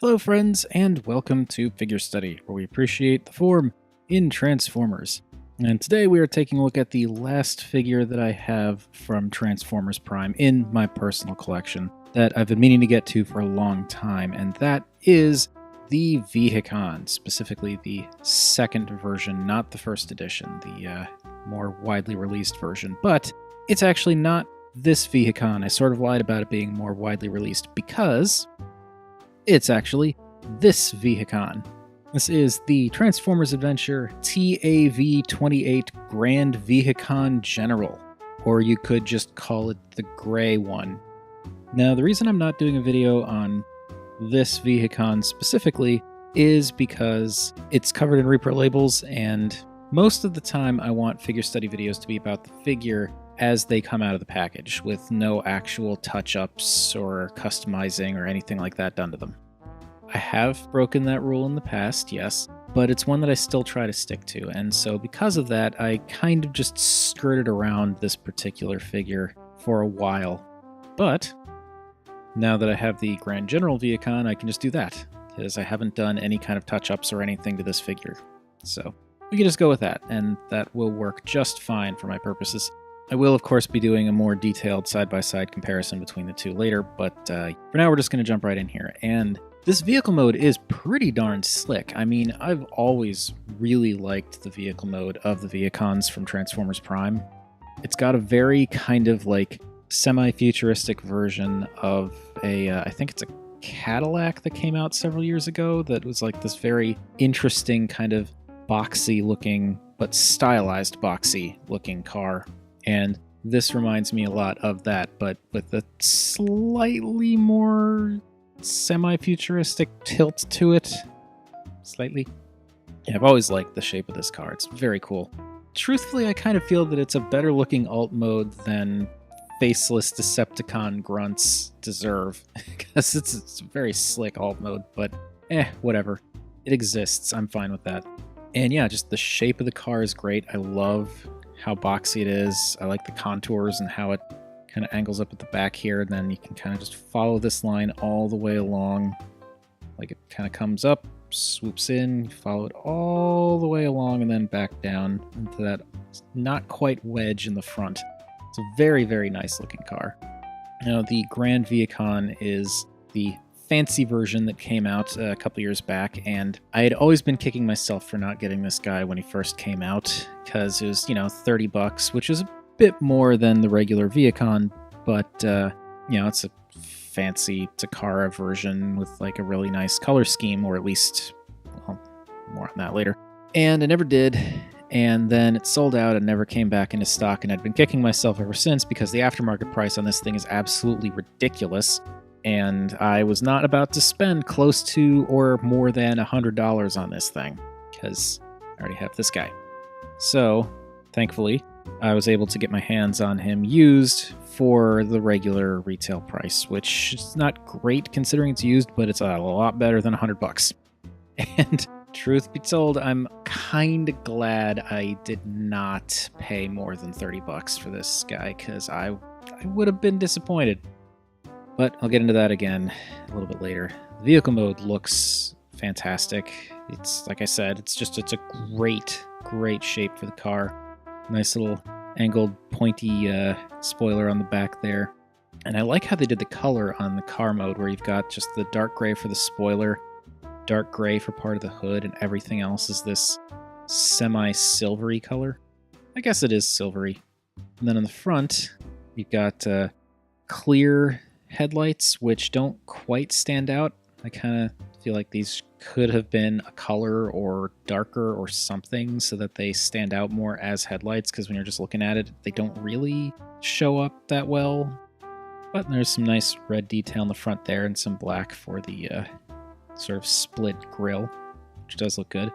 Hello friends, and welcome to Figure Study, where we appreciate the form in Transformers. And today we are taking a look at the last figure that I have from Transformers Prime in my personal collection that I've been meaning to get to for a long time, and that is the Vehicon, specifically the second version, not the first edition, the more widely released version. But it's actually not this Vehicon. I sort of lied about it being more widely released because it's actually this Vehicon. This is the Transformers Adventure TAV-28 Grand Vehicon General, or you could just call it the gray one. Now, the reason I'm not doing a video on this Vehicon specifically is because it's covered in repro labels, and most of the time I want figure study videos to be about the figure as they come out of the package, with no actual touch-ups or customizing or anything like that done to them. I have broken that rule in the past, yes, but it's one that I still try to stick to, and so because of that, I kind of just skirted around this particular figure for a while. But now that I have the Grand General Vehicon, I can just do that, because I haven't done any kind of touch-ups or anything to this figure. So we can just go with that, and that will work just fine for my purposes. I will, of course, be doing a more detailed side-by-side comparison between the two later, but for now we're just going to jump right in here. And this vehicle mode is pretty darn slick. I mean, I've always really liked the vehicle mode of the Vehicons from Transformers Prime. It's got a very kind of like semi-futuristic version of I think it's a Cadillac that came out several years ago that was like this very interesting kind of boxy looking, but stylized boxy looking car. And this reminds me a lot of that, but with a slightly more semi-futuristic tilt to it. Slightly. Yeah, I've always liked the shape of this car. It's very cool. Truthfully, I kind of feel that it's a better looking alt mode than faceless Decepticon grunts deserve, because it's a very slick alt mode, but whatever. It exists. I'm fine with that. And yeah, just the shape of the car is great. I love how boxy it is. I like the contours and how it kind of angles up at the back here, and then you can kind of just follow this line all the way along. Like it kind of comes up, swoops in, follow it all the way along, and then back down into that not quite wedge in the front. It's a very, very nice looking car. Now, the Grand Vehicon is the fancy version that came out a couple years back, and I had always been kicking myself for not getting this guy when he first came out, because it was, $30, which is a bit more than the regular Vehicon, but, it's a fancy Takara version with, like, a really nice color scheme, or at least, well, more on that later. And I never did, and then it sold out and never came back into stock, and I'd been kicking myself ever since because the aftermarket price on this thing is absolutely ridiculous. And I was not about to spend close to or more than $100 on this thing, because I already have this guy. So, thankfully, I was able to get my hands on him used for the regular retail price, which is not great considering it's used, but it's a lot better than $100. And truth be told, I'm kind of glad I did not pay more than $30 for this guy, because I would have been disappointed. But I'll get into that again a little bit later. The vehicle mode looks fantastic. It's, like I said, it's a great, great shape for the car. Nice little angled, pointy spoiler on the back there. And I like how they did the color on the car mode, where you've got just the dark gray for the spoiler, dark gray for part of the hood, and everything else is this semi-silvery color. I guess it is silvery. And then on the front, you've got clear headlights, which don't quite stand out. I kind of feel like these could have been a color or darker or something so that they stand out more as headlights, because when you're just looking at it, they don't really show up that well. But there's some nice red detail in the front there and some black for the sort of split grille, which does look good.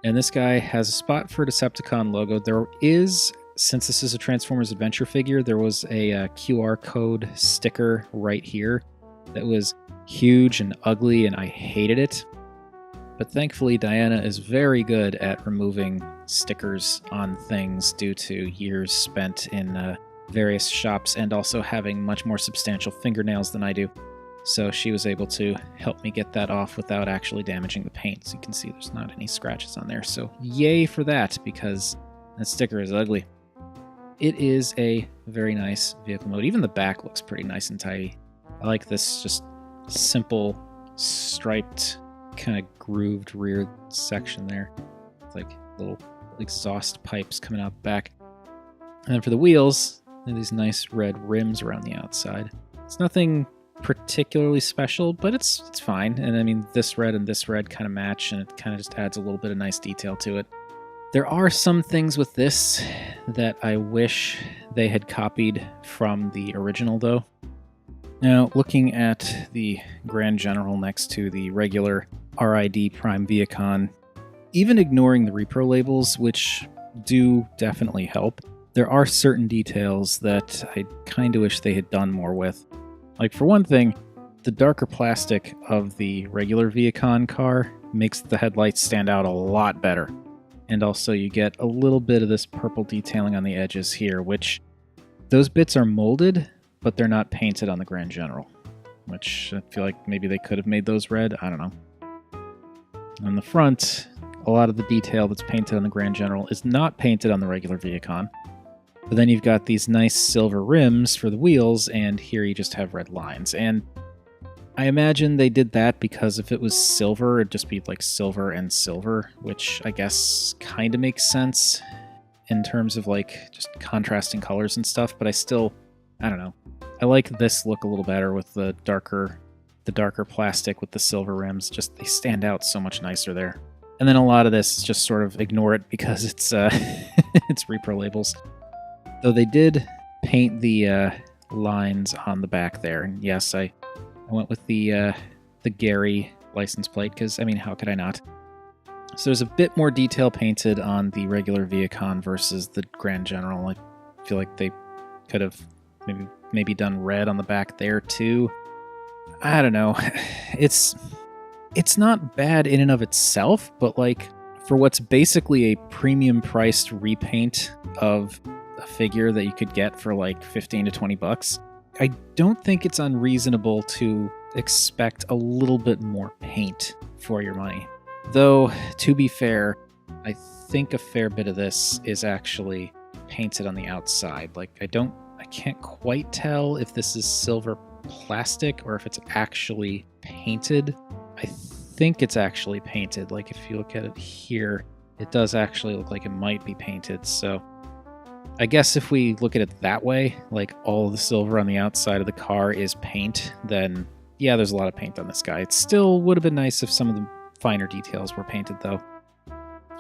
And this guy has a spot for a Decepticon logo. There is, since this is a Transformers Adventure figure, there was a QR code sticker right here that was huge and ugly, and I hated it. But thankfully, Diana is very good at removing stickers on things due to years spent in various shops and also having much more substantial fingernails than I do. So she was able to help me get that off without actually damaging the paint. So you can see there's not any scratches on there. So yay for that, because that sticker is ugly. It is a very nice vehicle mode. Even the back looks pretty nice and tidy. I like this just simple, striped, kind of grooved rear section there. It's like little exhaust pipes coming out the back. And then for the wheels, these nice red rims around the outside. It's nothing particularly special, but it's fine. And I mean, this red and this red kind of match, and it kind of just adds a little bit of nice detail to it. There are some things with this that I wish they had copied from the original, though. Now, looking at the Grand General next to the regular RID Prime Vehicon, even ignoring the repro labels, which do definitely help, there are certain details that I kind of wish they had done more with. Like, for one thing, the darker plastic of the regular Vehicon car makes the headlights stand out a lot better. And also you get a little bit of this purple detailing on the edges here, which those bits are molded, but they're not painted on the Grand General, which I feel like maybe they could have made those red. I don't know. On the front, a lot of the detail that's painted on the Grand General is not painted on the regular Vehicon. But then you've got these nice silver rims for the wheels, and here you just have red lines. And I imagine they did that because if it was silver, it'd just be like silver and silver, which I guess kind of makes sense in terms of like just contrasting colors and stuff. But I don't know. I like this look a little better with the darker plastic with the silver rims. Just they stand out so much nicer there. And then a lot of this just sort of ignore it because it's it's repro labels. Though they did paint the lines on the back there. And yes, I went with the Gary license plate because, I mean, how could I not? So there's a bit more detail painted on the regular Vehicon versus the Grand General. I feel like they could have maybe done red on the back there too. I don't know. It's not bad in and of itself, but like for what's basically a premium priced repaint of a figure that you could get for like 15 to 20 bucks, I don't think it's unreasonable to expect a little bit more paint for your money. Though, to be fair, I think a fair bit of this is actually painted on the outside. Like, I can't quite tell if this is silver plastic or if it's actually painted. I think it's actually painted. Like, if you look at it here, it does actually look like it might be painted. So I guess if we look at it that way, like all the silver on the outside of the car is paint, then yeah, there's a lot of paint on this guy. It still would have been nice if some of the finer details were painted, though.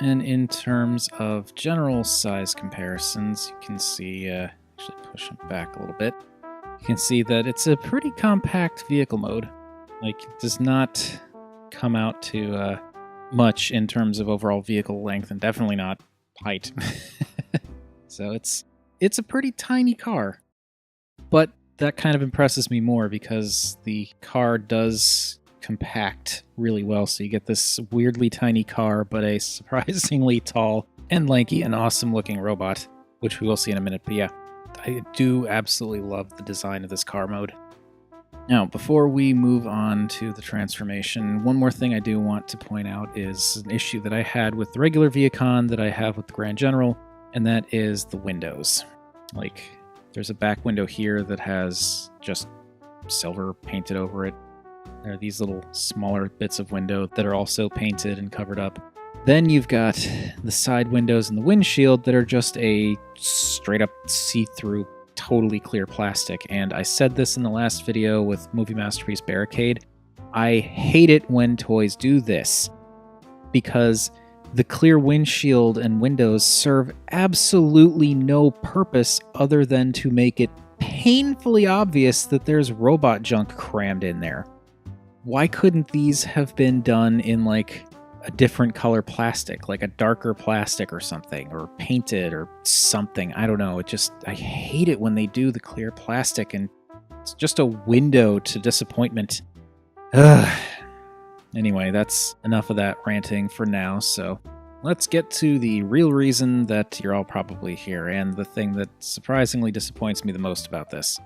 And in terms of general size comparisons, you can see, actually push it back a little bit, you can see that it's a pretty compact vehicle mode. Like, it does not come out to much in terms of overall vehicle length, and definitely not height. So it's a pretty tiny car. But that kind of impresses me more because the car does compact really well. So you get this weirdly tiny car, but a surprisingly tall and lanky and awesome looking robot, which we will see in a minute. But yeah, I do absolutely love the design of this car mode. Now, before we move on to the transformation, one more thing I do want to point out is an issue that I had with the regular Vehicon that I have with the Grand General, and that is the windows. Like, there's a back window here that has just silver painted over it. There are these little smaller bits of window that are also painted and covered up. Then you've got the side windows and the windshield that are just a straight up see-through, totally clear plastic. And I said this in the last video with Movie Masterpiece Barricade. I hate it when toys do this because the clear windshield and windows serve absolutely no purpose other than to make it painfully obvious that there's robot junk crammed in there. Why couldn't these have been done in like a different color plastic, like a darker plastic or something, or painted or something? I don't know. I hate it when they do the clear plastic and it's just a window to disappointment. Ugh. Anyway, that's enough of that ranting for now, so let's get to the real reason that you're all probably here, and the thing that surprisingly disappoints me the most about this.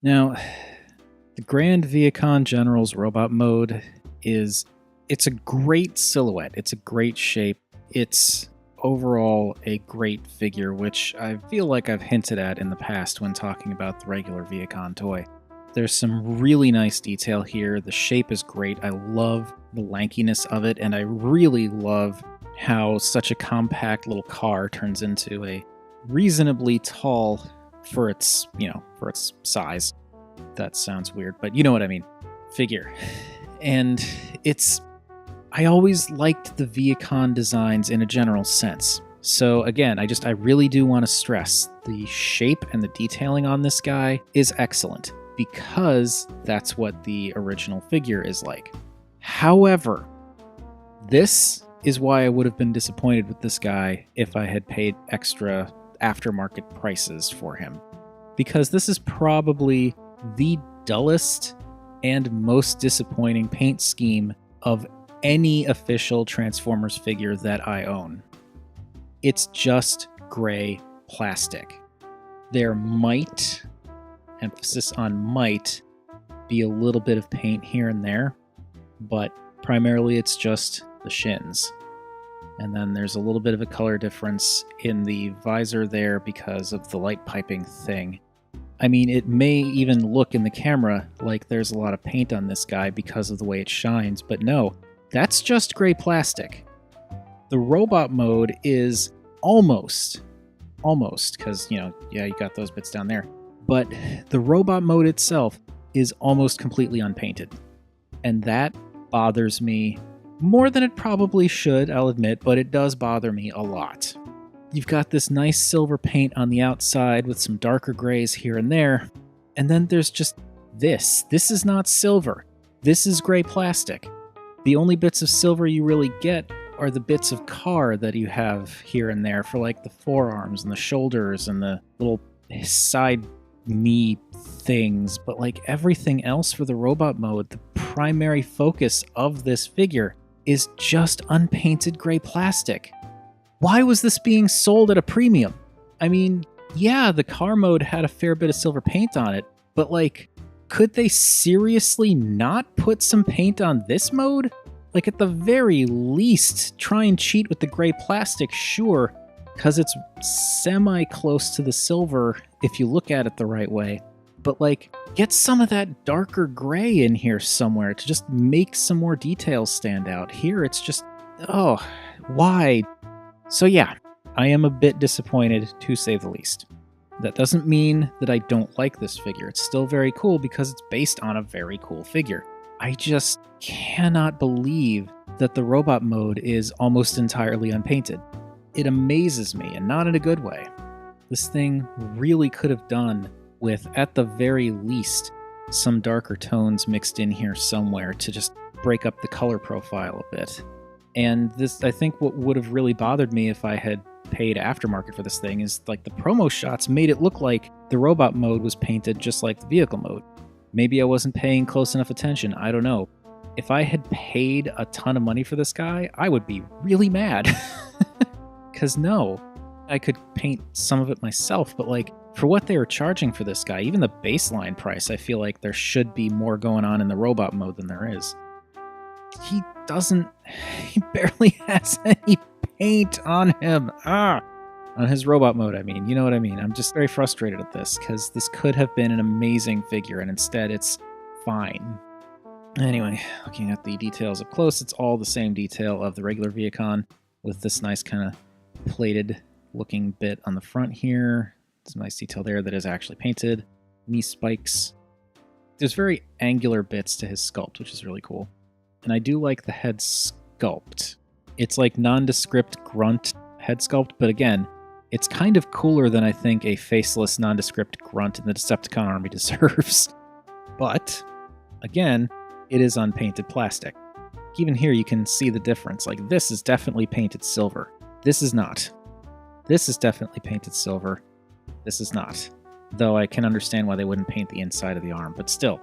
Now, the Grand Vehicon General's robot mode it's a great silhouette. It's a great shape. It's overall a great figure, which I feel like I've hinted at in the past when talking about the regular Vehicon toy. There's some really nice detail here. The shape is great. I love the lankiness of it, and I really love how such a compact little car turns into a reasonably tall for its size. That sounds weird, but you know what I mean. Figure. And I always liked the Vehicon designs in a general sense. So again, I really do want to stress the shape and the detailing on this guy is excellent because that's what the original figure is like. However, this is why I would have been disappointed with this guy if I had paid extra aftermarket prices for him. Because this is probably the dullest and most disappointing paint scheme of any official Transformers figure that I own. It's just gray plastic. There might, emphasis on might, be a little bit of paint here and there, but primarily it's just the shins. And then there's a little bit of a color difference in the visor there because of the light piping thing. I mean, it may even look in the camera like there's a lot of paint on this guy because of the way it shines, but no, that's just gray plastic. The robot mode is almost, because, you got those bits down there. But the robot mode itself is almost completely unpainted. And that bothers me more than it probably should, I'll admit, but it does bother me a lot. You've got this nice silver paint on the outside with some darker grays here and there, and then there's just this. This is not silver. This is gray plastic. The only bits of silver you really get are the bits of car that you have here and there for like the forearms and the shoulders and the little side knee things, but like everything else for the robot mode, the primary focus of this figure is just unpainted gray plastic. Why was this being sold at a premium? I mean, yeah, the car mode had a fair bit of silver paint on it, but like, could they seriously not put some paint on this mode? Like, at the very least, try and cheat with the gray plastic, sure, because it's semi-close to the silver if you look at it the right way. But like, get some of that darker gray in here somewhere to just make some more details stand out. Here, it's just, oh, why? So yeah, I am a bit disappointed, to say the least. That doesn't mean that I don't like this figure. It's still very cool because it's based on a very cool figure. I just cannot believe that the robot mode is almost entirely unpainted. It amazes me, and not in a good way. This thing really could have done with, at the very least, some darker tones mixed in here somewhere to just break up the color profile a bit. And this, I think what would have really bothered me if I had paid aftermarket for this thing is like the promo shots made it look like the robot mode was painted just like the vehicle mode. Maybe I wasn't paying close enough attention, I don't know. If I had paid a ton of money for this guy, I would be really mad. Because no, I could paint some of it myself, but like, for what they were charging for this guy, even the baseline price, I feel like there should be more going on in the robot mode than there is. He barely has any paint on him. On his robot mode, I mean. You know what I mean? I'm just very frustrated at this, because this could have been an amazing figure, and instead it's fine. Anyway, looking at the details up close, it's all the same detail of the regular Vehicon, with this nice kind of plated looking bit on the front here. There's a nice detail there that is actually painted. Knee spikes. There's very angular bits to his sculpt, which is really cool. And I do like the head sculpt. It's like nondescript grunt head sculpt, but again, it's kind of cooler than I think a faceless nondescript grunt in the Decepticon army deserves. But, again, it is unpainted plastic. Even here you can see the difference. Like, this is definitely painted silver. This is not. This is definitely painted silver. This is not. Though I can understand why they wouldn't paint the inside of the arm, but still.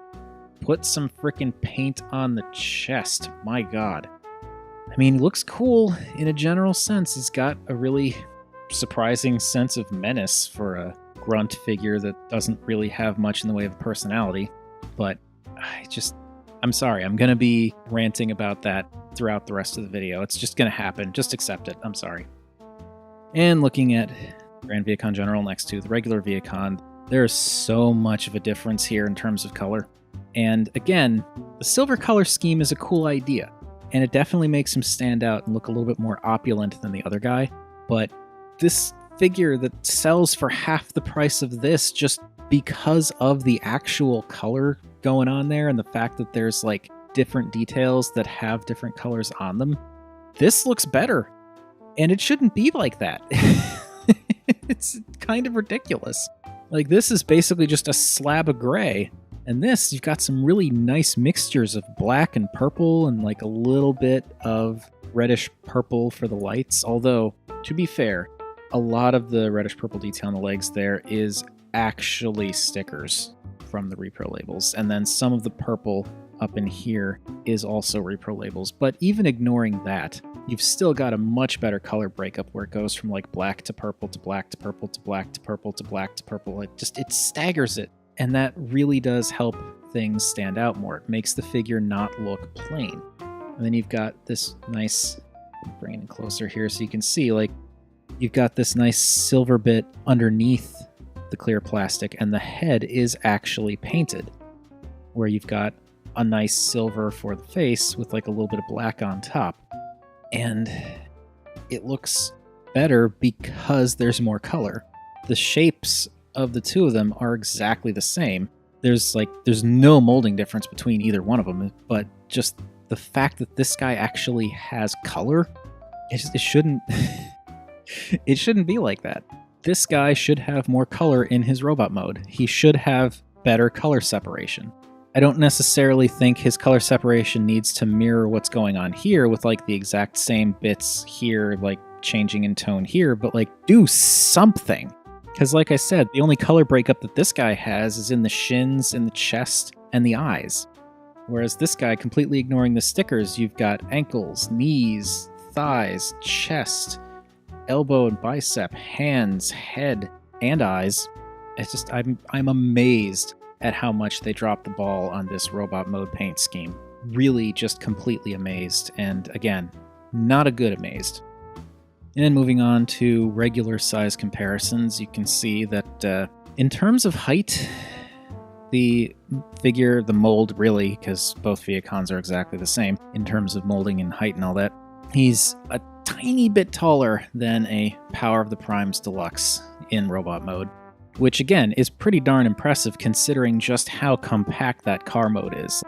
Put some frickin' paint on the chest. My god. I mean, he looks cool in a general sense. He's got a really surprising sense of menace for a grunt figure that doesn't really have much in the way of personality. But I'm sorry, I'm going to be ranting about that throughout the rest of the video. It's just going to happen. Just accept it. I'm sorry. And looking at Grand Vehicon General next to the regular Vehicon, there is so much of a difference here in terms of color. And again, the silver color scheme is a cool idea, and it definitely makes him stand out and look a little bit more opulent than the other guy. But this figure that sells for half the price of this just because of the actual color going on there and the fact that there's like different details that have different colors on them, this looks better. And it shouldn't be like that. It's kind of ridiculous. Like, this is basically just a slab of gray. And this, you've got some really nice mixtures of black and purple and like a little bit of reddish purple for the lights. Although, to be fair, a lot of the reddish purple detail on the legs there is actually stickers from the repro labels. And then some of the purple up in here is also repro labels. But even ignoring that, you've still got a much better color breakup where it goes from like black to purple to black to purple to black to purple to black to purple. It staggers it. And that really does help things stand out more. It makes the figure not look plain. And then you've got this nice, bring it in closer here so you can see, like, you've got this nice silver bit underneath the clear plastic, and the head is actually painted, where you've got a nice silver for the face with like a little bit of black on top. And it looks better because there's more color. The shapes of the two of them are exactly the same. There's no molding difference between either one of them, but just the fact that this guy actually has color, it shouldn't it shouldn't be like that. This guy should have more color in his robot mode. He should have better color separation. I don't necessarily think his color separation needs to mirror what's going on here with like the exact same bits here, like changing in tone here, but like do something. Because like I said, the only color breakup that this guy has is in the shins, in the chest, and the eyes. Whereas this guy, completely ignoring the stickers, you've got ankles, knees, thighs, chest, elbow and bicep, hands, head, and eyes. It's just, I'm amazed at how much they dropped the ball on this robot mode paint scheme. Really just completely amazed. And again, not a good amazed. And moving on to regular size comparisons, you can see that in terms of height, the figure, the mold really, because both Vehicons are exactly the same in terms of molding and height and all that, he's a tiny bit taller than a Power of the Primes Deluxe in robot mode, which again is pretty darn impressive considering just how compact that car mode is.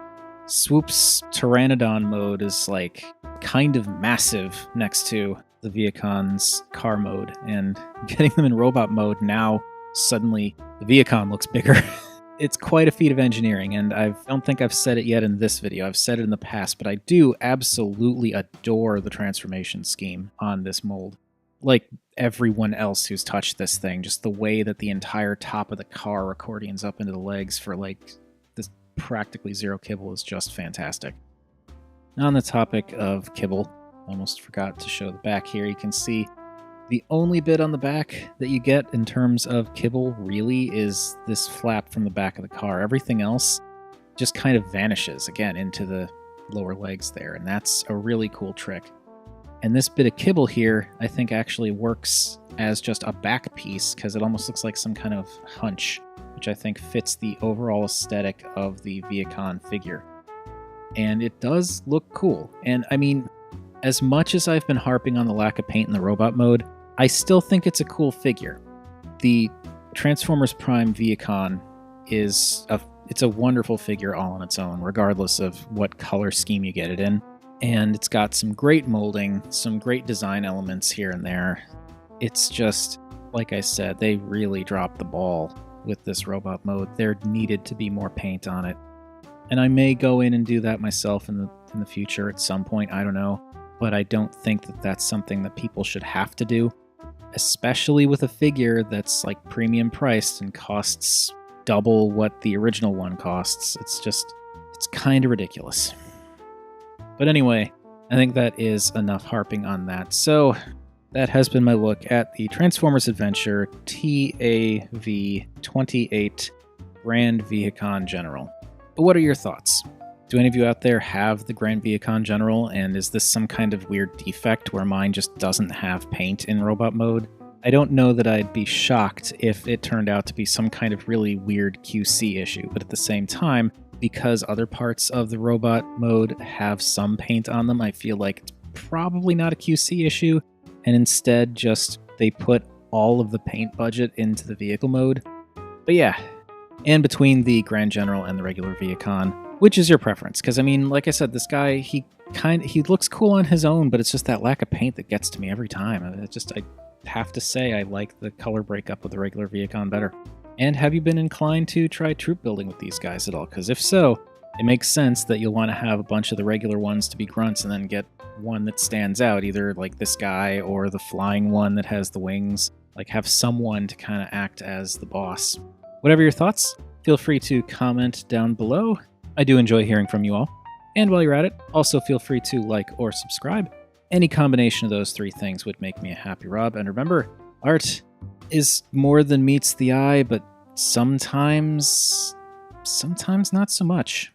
Swoop's Pteranodon mode is like kind of massive next to the Vehicon's car mode, and getting them in robot mode now, suddenly the Vehicon looks bigger. It's quite a feat of engineering, and I don't think I've said it yet in this video. I've said it in the past, but I do absolutely adore the transformation scheme on this mold. Like everyone else who's touched this thing, just the way that the entire top of the car accordions up into the legs for like this practically zero kibble is just fantastic. On the topic of kibble, almost forgot to show the back here. You can see the only bit on the back that you get in terms of kibble really is this flap from the back of the car. Everything else just kind of vanishes again into the lower legs there, and that's a really cool trick. And this bit of kibble here, I think actually works as just a back piece because it almost looks like some kind of hunch, which I think fits the overall aesthetic of the Vehicon figure. And it does look cool. And I mean, as much as I've been harping on the lack of paint in the robot mode, I still think it's a cool figure. The Transformers Prime Vehicon it's a wonderful figure all on its own, regardless of what color scheme you get it in. And it's got some great molding, some great design elements here and there. It's just, like I said, they really dropped the ball with this robot mode. There needed to be more paint on it. And I may go in and do that myself in the future at some point, I don't know. But I don't think that that's something that people should have to do, especially with a figure that's like premium priced and costs double what the original one costs. It's kind of ridiculous. But anyway, I think that is enough harping on that. So that has been my look at the Transformers Adventure TAV-28 Grand Vehicon General. But what are your thoughts? Do any of you out there have the Grand Vehicon General, and is this some kind of weird defect where mine just doesn't have paint in robot mode? I don't know that I'd be shocked if it turned out to be some kind of really weird QC issue, but at the same time, because other parts of the robot mode have some paint on them, I feel like it's probably not a QC issue, and instead just they put all of the paint budget into the vehicle mode. But yeah, and between the Grand General and the regular Vehicon, which is your preference? Because I mean, like I said, this guy, he looks cool on his own, but it's just that lack of paint that gets to me every time. I have to say I like the color breakup with the regular Vehicon better. And have you been inclined to try troop building with these guys at all? Because if so, it makes sense that you'll want to have a bunch of the regular ones to be grunts and then get one that stands out, either like this guy or the flying one that has the wings. Like have someone to kind of act as the boss. Whatever your thoughts, feel free to comment down below. I do enjoy hearing from you all. And while you're at it, also feel free to like or subscribe. Any combination of those three things would make me a happy Rob. And remember, art is more than meets the eye, but sometimes not so much.